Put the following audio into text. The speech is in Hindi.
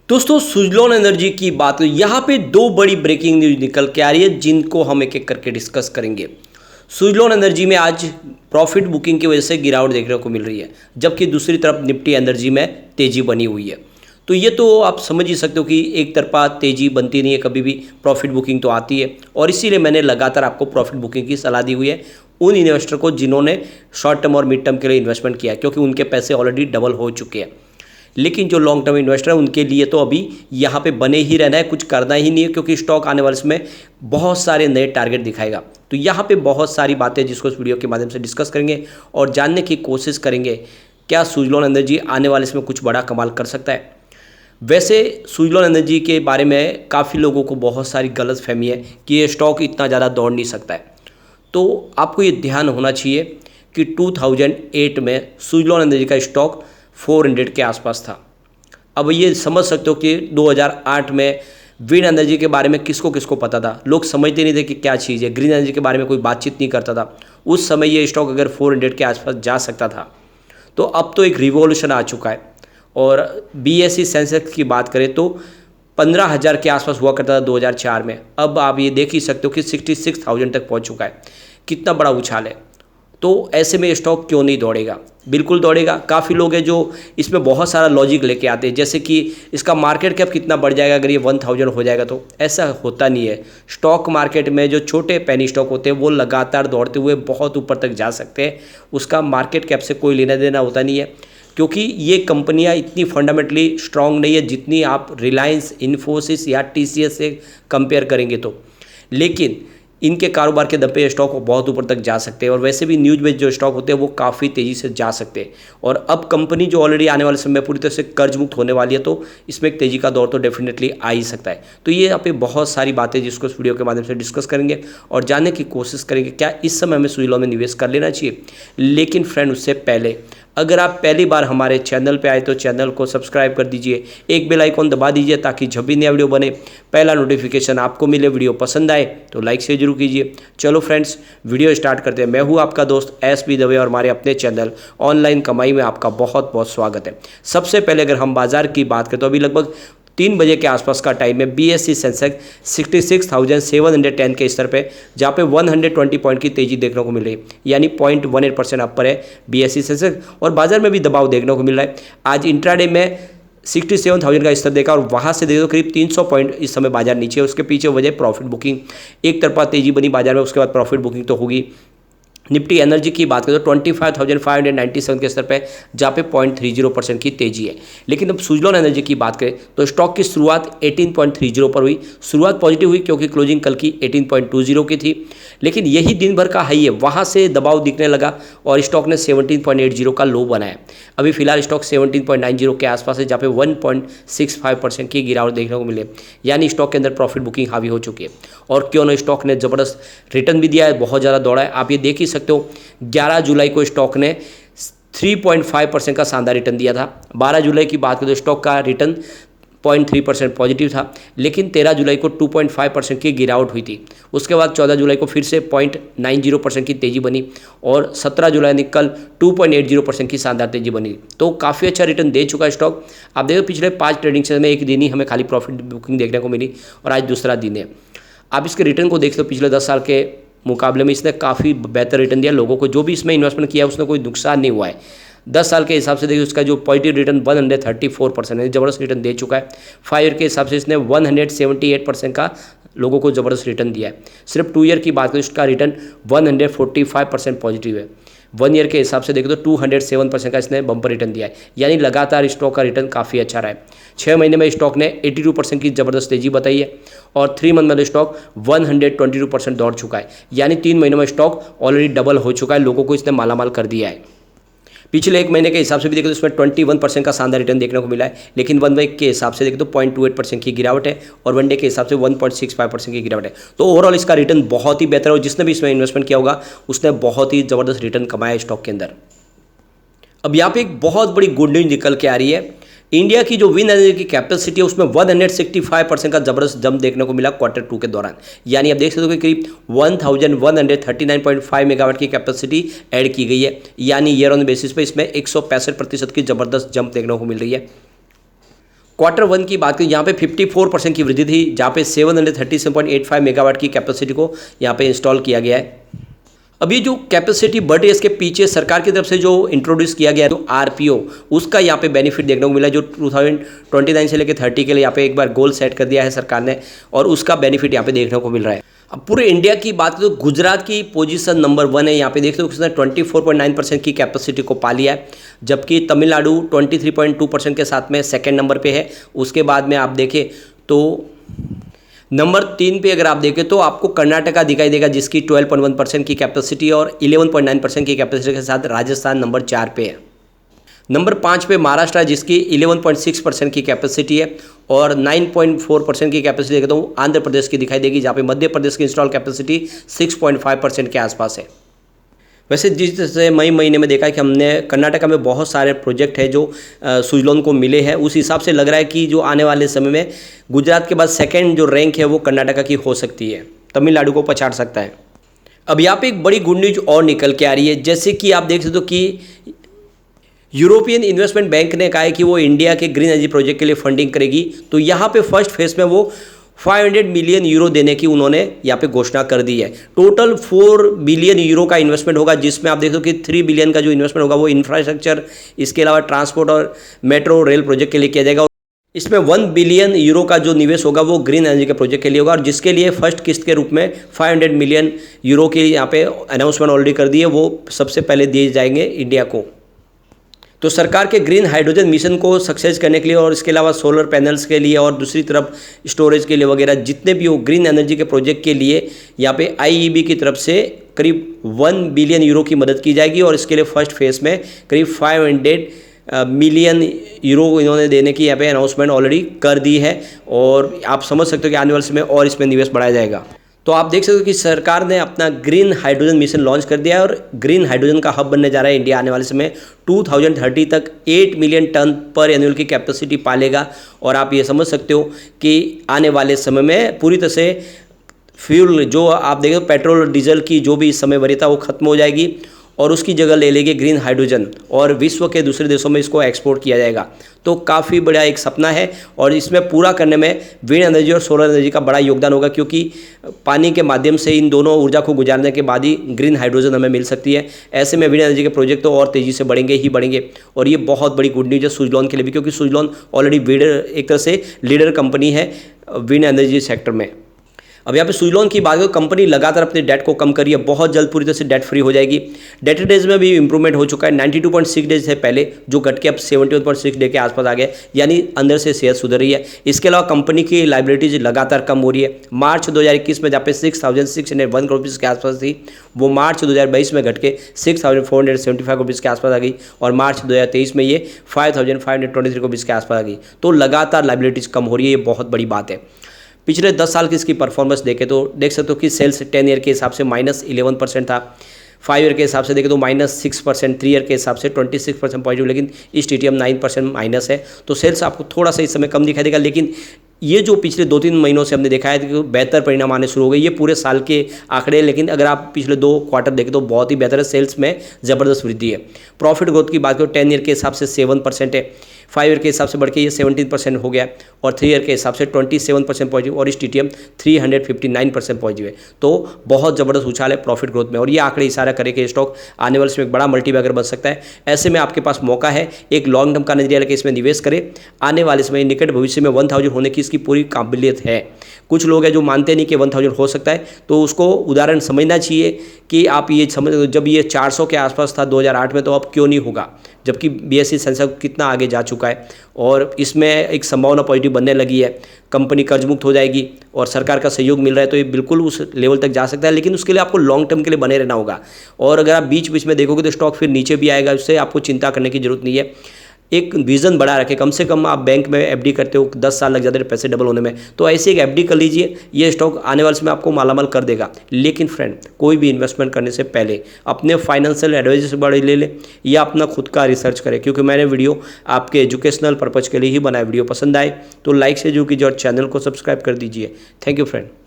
दोस्तों सुजलॉन एनर्जी की बात हो यहाँ पे दो बड़ी ब्रेकिंग न्यूज निकल के आ रही है जिनको हम एक एक करके डिस्कस करेंगे। सुजलॉन एनर्जी में आज प्रॉफिट बुकिंग की वजह से गिरावट देखने को मिल रही है, जबकि दूसरी तरफ निफ्टी एनर्जी में तेजी बनी हुई है। तो ये तो आप समझ ही सकते हो कि एक तरफा तेजी बनती नहीं है, कभी भी प्रॉफिट बुकिंग तो आती है। और इसीलिए मैंने लगातार आपको प्रॉफिट बुकिंग की सलाह दी हुई है उन इन्वेस्टर को जिन्होंने शॉर्ट टर्म और मिड टर्म के लिए इन्वेस्टमेंट किया है, क्योंकि उनके पैसे ऑलरेडी डबल हो चुके हैं। लेकिन जो लॉन्ग टर्म इन्वेस्टर है उनके लिए तो अभी यहाँ पे बने ही रहना है, कुछ करना ही नहीं है, क्योंकि स्टॉक आने वाले समय बहुत सारे नए टारगेट दिखाएगा। तो यहाँ पे बहुत सारी बातें जिसको इस वीडियो के माध्यम से डिस्कस करेंगे और जानने की कोशिश करेंगे क्या सुजलॉन एनर्जी आने वाले समय कुछ बड़ा कमाल कर सकता है। वैसे सुजलॉन एनर्जी के बारे में काफ़ी लोगों को बहुत सारी गलतफहमी है कि ये स्टॉक इतना ज़्यादा दौड़ नहीं सकता है। तो आपको ये ध्यान होना चाहिए कि 2008 में सुजलॉन एनर्जी का स्टॉक 400 के आसपास था। अब ये समझ सकते हो कि 2008 में विंड एनर्जी के बारे में किसको किसको पता था। लोग समझते नहीं थे कि क्या चीज़ है। ग्रीन एनर्जी के बारे में कोई बातचीत नहीं करता था। उस समय ये स्टॉक अगर 400 के आसपास जा सकता था, तो अब तो एक रिवॉल्यूशन आ चुका है। और BSE सेंसेक्स की बात करें तो 15,000 के आसपास हुआ करता था 2004 में। अब आप ये देख ही सकते हो कि 66,000 तक पहुंच चुका है। कितना बड़ा उछाल है। तो ऐसे में स्टॉक क्यों नहीं दौड़ेगा? बिल्कुल दौड़ेगा। काफ़ी लोग हैं जो इसमें बहुत सारा लॉजिक लेके आते हैं, जैसे कि इसका मार्केट कैप कितना बढ़ जाएगा अगर ये 1000 हो जाएगा। तो ऐसा होता नहीं है। स्टॉक मार्केट में जो छोटे पेनी स्टॉक होते हैं वो लगातार दौड़ते हुए बहुत ऊपर तक जा सकते हैं। उसका मार्केट कैप से कोई लेना देना होता नहीं है, क्योंकि ये कंपनियां इतनी फंडामेंटली स्ट्रांग नहीं है जितनी आप रिलायंस, इन्फोसिस या TCS से कंपेयर करेंगे तो। लेकिन इनके कारोबार के दम पे स्टॉक बहुत ऊपर तक जा सकते हैं। और वैसे भी न्यूज बेस्ड जो स्टॉक होते हैं वो काफ़ी तेज़ी से जा सकते हैं। और अब कंपनी जो ऑलरेडी आने वाले समय में पूरी तरह से कर्ज मुक्त होने वाली है, तो इसमें एक तेज़ी का दौर तो डेफिनेटली आ ही सकता है। तो ये यहाँ पे बहुत सारी बातें जिसको इस वीडियो के माध्यम से डिस्कस करेंगे और जानने की कोशिश करेंगे क्या इस समय हमें सुजलॉन में निवेश कर लेना चाहिए। लेकिन फ्रेंड, उससे पहले अगर आप पहली बार हमारे चैनल पे आए तो चैनल को सब्सक्राइब कर दीजिए, एक बेल आइकॉन दबा दीजिए ताकि जब भी नया वीडियो बने पहला नोटिफिकेशन आपको मिले। वीडियो पसंद आए तो लाइक शेयर जरूर कीजिए। चलो फ्रेंड्स, वीडियो स्टार्ट करते हैं। मैं हूँ आपका दोस्त SB दवे और हमारे अपने चैनल ऑनलाइन कमाई में आपका बहुत बहुत स्वागत है। सबसे पहले अगर हम बाजार की बात करें तो अभी लगभग 3 बजे के आसपास का टाइम है। BSE सेंसेक्स 66,710 के स्तर पे, जहाँ पे 120 पॉइंट की तेजी देखने को मिल रही है, यानी 0.18% अपर है BSE सेंसेक्स। और बाजार में भी दबाव देखने को मिल रहा है। आज इंट्राडे में 67,000 का स्तर देखा और वहाँ से देखो करीब 300 पॉइंट इस समय बाजार नीचे है। उसके पीछे वजह प्रॉफिट बुकिंग। एक तरफा तेजी बनी बाजार में, उसके बाद प्रॉफिट बुकिंग तो होगी। निफ्टी एनर्जी की बात करें तो 25,597 के स्तर पे, जहाँ पे 0.30% की तेजी है। लेकिन अब सुजलॉन एनर्जी की बात करें तो स्टॉक की शुरुआत 18.30 पर हुई। शुरुआत पॉजिटिव हुई क्योंकि क्लोजिंग कल की 18.20 की थी, लेकिन यही दिन भर का हाई है, वहाँ से दबाव दिखने लगा और स्टॉक ने 17.80 का लो बनाया। अभी फिलहाल स्टॉक 17.90 के आसपास है, जहाँ पे 1.65% की गिरावट देखने को मिले, यानी स्टॉक के अंदर प्रॉफिट बुकिंग हावी हो चुकी है। और क्यों ना, स्टॉक ने ज़बरदस्त रिटर्न भी दिया है, बहुत ज़्यादा दौड़ा है। आप ये देख ही सकते हो 11 जुलाई को स्टॉक ने 3.5% का शानदार रिटर्न दिया था। 12 जुलाई की बात करें तो स्टॉक का रिटर्न 0.3% पॉजिटिव था, लेकिन 13 जुलाई को 2.5% की गिरावट हुई थी। उसके बाद 14 जुलाई को फिर से 0.90% की तेज़ी बनी और 17 जुलाई कल 2.80% की शानदार तेज़ी बनी। तो काफ़ी अच्छा रिटर्न दे चुका है स्टॉक। आप देखो पिछले 5 ट्रेडिंग सेशन में एक दिन ही हमें खाली प्रॉफिट बुकिंग देखने को मिली और आज दूसरा दिन है। आप इसके रिटर्न को देख लो, पिछले 10 साल के मुकाबले में इसने काफ़ी बेहतर रिटर्न दिया लोगों को। जो भी इसमें इन्वेस्टमेंट किया उसने कोई नुकसान नहीं हुआ है। 10 साल के हिसाब से देखिए उसका जो पॉजिटिव रिटर्न 134% है, ज़बरदस्त रिटर्न दे चुका है। 5 ईयर के हिसाब से इसने 178% का लोगों को ज़बरदस्त रिटर्न दिया है। सिर्फ 2 ईयर की बात करें इसका रिटर्न 145% पॉजिटिव है। 1 ईयर के हिसाब से देखें तो 207% का इसने बम्पर रिटर्न दिया है, यानी लगातार स्टॉक का रिटर्न काफ़ी अच्छा रहा है। 6 महीने में स्टॉक ने 82% की ज़बरदस्त तेज़ी बताई है और 3 मंथ में स्टॉक 122% दौड़ चुका है, यानी 3 महीनों में स्टॉक ऑलरेडी डबल हो चुका है। लोगों को इसने मालामाल कर दिया है। पिछले 1 महीने के हिसाब से भी देखें तो इसमें 21% का शानदार रिटर्न देखने को मिला है, लेकिन 1 वीक के हिसाब से देखें तो 0.28% की गिरावट है और 1 डे के हिसाब से 1.65% की गिरावट है। तो ओवरऑल इसका रिटर्न बहुत ही बेहतर है और जिसने भी इसमें इन्वेस्टमेंट किया होगा उसने बहुत ही ज़बरदस्त रिटर्न कमाया है स्टॉक के अंदर। अब यहाँ पे एक बहुत बड़ी गुड न्यूज निकल के आ रही है। इंडिया की जो विंड एनर्जी की कैपेसिटी है उसमें 165% का जबरदस्त जंप देखने को मिला Q2 के दौरान, यानी आप देख सकते हो कि करीब 1139.5 मेगावाट की कैपेसिटी ऐड की गई है, यानी ईयर ऑन बेसिस पे इसमें 165% की जबरदस्त जंप देखने को मिल रही है। Q1 की बात करें, यहाँ पे 54% की वृद्धि थी, जहाँ पे 737.85 मेगावाट की कैपेसिटी को यहाँ पे इंस्टॉल किया गया है। अब ये जो कैपेसिटी बढ़ रही है, इसके पीछे सरकार की तरफ से जो इंट्रोड्यूस किया गया है जो आरपीओ, उसका यहाँ पे बेनिफिट देखने को मिला, जो 2029 से लेकर 30 के लिए यहाँ पे एक बार गोल सेट कर दिया है सरकार ने, और उसका बेनिफिट यहाँ पे देखने को मिल रहा है। अब पूरे इंडिया की बात करें तो गुजरात की पोजीशन नंबर 1 है। यहाँ पे देखते हो उसने 24.9% की कैपेसिटी को पा लिया है, जबकि तमिलनाडु 23.2% के साथ में सेकेंड नंबर पे है। उसके बाद में आप देखें तो नंबर 3 पे अगर आप देखें तो आपको कर्नाटका दिखाई देगा, जिसकी 12.1% की कैपेसिटी और 11.9% की कैपेसिटी के साथ राजस्थान नंबर 4 पे है। नंबर 5 पे महाराष्ट्र है, जिसकी 11.6% की कैपेसिटी है, और 9.4% की कैपेसिटी देखें तो आंध्र प्रदेश की दिखाई देगी, जहाँ पे मध्य प्रदेश की इंस्टॉल कैपेसिटी 6.5% के आसपास है। वैसे जिस तरह से मई महीने में देखा है कि हमने कर्नाटका में बहुत सारे प्रोजेक्ट है जो सुजलॉन को मिले हैं, उस हिसाब से लग रहा है कि जो आने वाले समय में गुजरात के बाद सेकंड जो रैंक है वो कर्नाटका की हो सकती है, तमिलनाडु को पछाड़ सकता है। अब यहाँ पे एक बड़ी गुड न्यूज और निकल के आ रही है, जैसे कि आप देख सकते हो कि यूरोपियन इन्वेस्टमेंट बैंक ने कहा है कि वो इंडिया के ग्रीन एनर्जी प्रोजेक्ट के लिए फंडिंग करेगी। तो यहाँ पे फर्स्ट फेज में वो 500 मिलियन यूरो देने की उन्होंने यहाँ पे घोषणा कर दी है। टोटल 4 बिलियन यूरो का इन्वेस्टमेंट होगा, जिसमें आप देखो कि 3 बिलियन का जो इन्वेस्टमेंट होगा वो इंफ्रास्ट्रक्चर, इसके अलावा ट्रांसपोर्ट और मेट्रो रेल प्रोजेक्ट के लिए किया जाएगा। इसमें 1 बिलियन यूरो का जो निवेश होगा वो ग्रीन एनर्जी के प्रोजेक्ट के लिए होगा, और जिसके लिए फर्स्ट किस्त के रूप में 500 मिलियन यूरो की यहाँ पे अनाउंसमेंट ऑलरेडी कर दी है, वो सबसे पहले दिए जाएंगे इंडिया को। तो सरकार के ग्रीन हाइड्रोजन मिशन को सक्सेस करने के लिए, और इसके अलावा सोलर पैनल्स के लिए, और दूसरी तरफ स्टोरेज के लिए वगैरह जितने भी हो ग्रीन एनर्जी के प्रोजेक्ट के लिए यहाँ पे आईईबी की तरफ से करीब 1 बिलियन यूरो की मदद की जाएगी, और इसके लिए फर्स्ट फेज में करीब 500 मिलियन यूरो इन्होंने देने की यहाँ पे अनाउंसमेंट ऑलरेडी कर दी है। और आप समझ सकते हो कि आने वाले समय और इसमें निवेश बढ़ाया जाएगा। तो आप देख सकते हो कि सरकार ने अपना ग्रीन हाइड्रोजन मिशन लॉन्च कर दिया है, और ग्रीन हाइड्रोजन का हब बनने जा रहा है इंडिया आने वाले समय। 2030 तक 8 मिलियन टन पर एनुअल की कैपेसिटी पालेगा, और आप ये समझ सकते हो कि आने वाले समय में पूरी तरह से फ्यूल जो आप देखो पेट्रोल और डीजल की जो भी इस समय वरीयता वो खत्म हो जाएगी, और उसकी जगह ले लेंगे ग्रीन हाइड्रोजन, और विश्व के दूसरे देशों में इसको एक्सपोर्ट किया जाएगा। तो काफ़ी बड़ा एक सपना है, और इसमें पूरा करने में विंड एनर्जी और सोलर एनर्जी का बड़ा योगदान होगा, क्योंकि पानी के माध्यम से इन दोनों ऊर्जा को गुजारने के बाद ही ग्रीन हाइड्रोजन हमें मिल सकती है। ऐसे में विंड एनर्जी के प्रोजेक्ट तो और तेज़ी से बढ़ेंगे ही बढ़ेंगे, और ये बहुत बड़ी गुड न्यूज़ है सुजलॉन के लिए भी, क्योंकि सुजलॉन ऑलरेडी एक तरह से लीडर कंपनी है विंड एनर्जी सेक्टर में। अब यहाँ पे सुजलॉन की बात करें, कंपनी लगातार अपने डेट को कम कर रही है, बहुत जल्द पूरी तरह से डेट फ्री हो जाएगी। डेटर डेज में भी इंप्रूवमेंट हो चुका है, 92.6 डेज है पहले, जो घट के अब 71.6 डे के आसपास आ गए, यानी अंदर से सेहत सुधर रही है। इसके अलावा कंपनी की लाइबिलिटीज लगातार कम हो रही है। मार्च 2021 में जहाँ पे 6,601 करोड़ रुपीज़ के आसपास थी, वो मार्च 2022 में घट के 6,475 करोड़ रुपीज़ के आसपास आ गई, और मार्च 2023 में ये 5,523 करोड़ रुपीज़ के आसपास आ गई। तो लगातार लाइबिलिटीज कम हो रही है, ये बहुत बड़ी बात है। पिछले 10 साल की इसकी परफॉर्मेंस देखें तो देख सकते हो कि सेल्स 10 ईयर के हिसाब से -11% था, 5 ईयर के हिसाब से देखें तो -6%, 3 ईयर के हिसाब से 26% पॉजिटिव, लेकिन इस TTM 9% माइनस है। तो सेल्स आपको थोड़ा सा इस समय कम दिखाई देगा, लेकिन ये जो पिछले 2-3 महीनों से हमने देखा है कि बेहतर परिणाम आने शुरू हो गए। ये पूरे साल के आंकड़े, लेकिन अगर आप पिछले 2 क्वार्टर देखें तो बहुत ही बेहतर है, सेल्स में ज़बरदस्त वृद्धि है। प्रॉफिट ग्रोथ की बात करो 10 ईयर के हिसाब से 7% है, 5 ईयर के हिसाब से बढ़ के ये 17% हो गया, और 3 ईयर के हिसाब से 27% पॉजिटिव, और इस TTM 359% पॉजिटिव है। तो बहुत ज़बरदस्त उछाल है प्रॉफिट ग्रोथ में, और ये आंकड़े इशारा करे कि स्टॉक आने वाले समय एक बड़ा मल्टीबैगर बन सकता है। ऐसे में आपके पास मौका है, एक लॉन्ग टर्म का नजरिया लेकर इसमें निवेश करें। आने वाले समय निकट भविष्य में 1000 होने की इसकी पूरी काबिलियत है। कुछ लोग हैं जो मानते नहीं कि 1000 हो सकता है, तो उसको उदाहरण समझना चाहिए कि आप ये समझ, जब ये 400 के आसपास था 2008 में, तो अब क्यों नहीं होगा, जबकि BSE सेंसेक्स कितना आगे जा चुका है, और इसमें एक संभावना पॉजिटिव बनने लगी है। कंपनी कर्ज मुक्त हो जाएगी और सरकार का सहयोग मिल रहा है, तो ये बिल्कुल उस लेवल तक जा सकता है, लेकिन उसके लिए आपको लॉन्ग टर्म के लिए बने रहना होगा। और अगर आप बीच बीच में देखोगे तो स्टॉक फिर नीचे भी आएगा, उससे आपको चिंता करने की जरूरत नहीं है। एक विज़न बड़ा रखें, कम से कम आप बैंक में FD करते हो 10 साल लग जाते हैं पैसे डबल होने में, तो ऐसे एक FD कर लीजिए, ये स्टॉक आने वाले समय आपको मालामाल कर देगा। लेकिन फ्रेंड, कोई भी इन्वेस्टमेंट करने से पहले अपने फाइनेंशियल एडवाइजर से बड़े ले लें, या अपना खुद का रिसर्च करें, क्योंकि मैंने वीडियो आपके एजुकेशनल पर्पज़ के लिए ही बनाया। वीडियो पसंद आए तो लाइक से जो कीजिए और चैनल को सब्सक्राइब कर दीजिए। Thank you friend.